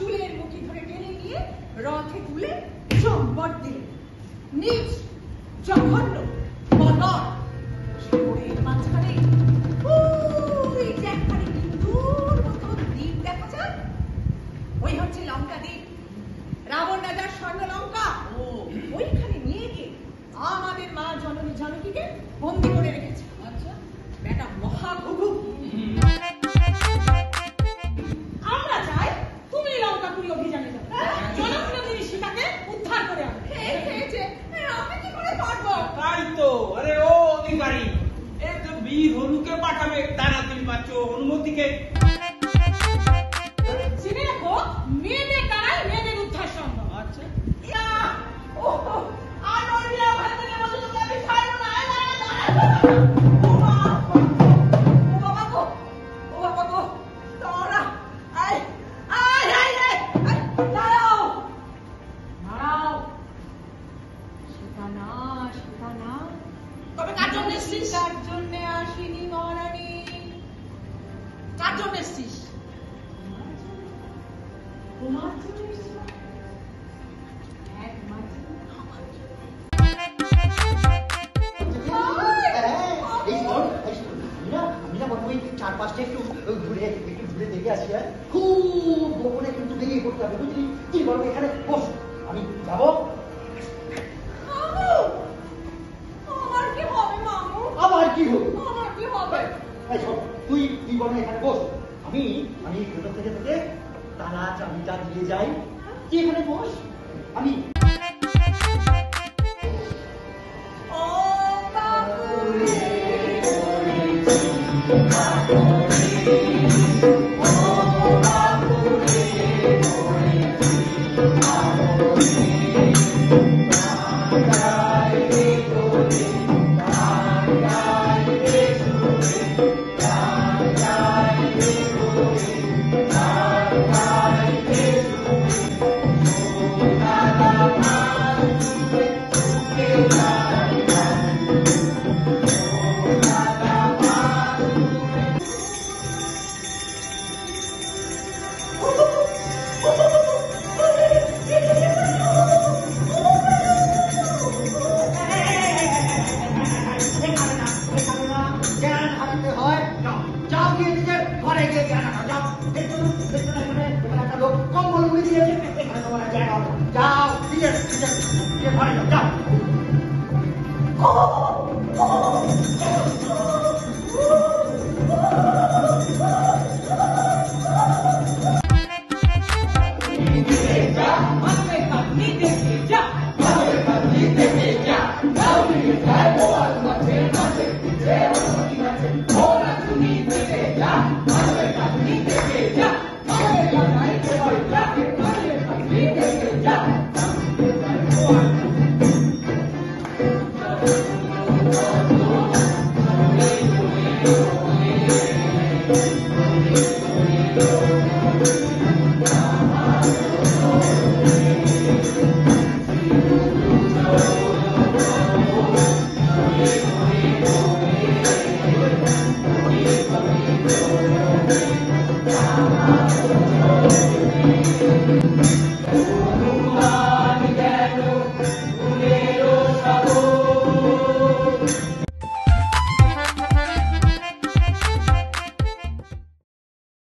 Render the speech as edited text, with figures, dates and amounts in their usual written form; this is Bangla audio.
চুলের মুঠি ধরে টেনে নিয়ে রথে তুলে চম্পট দিলেন। নিজ জঘন্য বদর সাগরের মাঝখানে ওই যে একখানি বিন্দুর মতো দ্বীপ দেখা যায়, ওই হচ্ছে লঙ্কা দ্বীপ। রাবণ রাজার স্বর্ণ লঙ্কা ওইখানে নিয়ে গিয়ে আমাদের মা জননী জানকীকে বন্দি করে রেখেছে। আচ্ছা, বেটা মহা ঘুঘু। আমরা চাই তুমি লঙ্কাপুরী অভিযানে যাও, জনপ্রতিনিধি সীতাকে উদ্ধার করে আনো। আমি কি করে পারবো? তাই তো। আরে ও অধিকারী, এই তো বীর হনুকে পাঠাবে, তাড়াতাড়ি পাচ্ছ অনুমতিকে। চিনে রাখো, মেয়েদের দ্বারাই মেয়েদের উদ্ধার সম্ভব। আচ্ছা,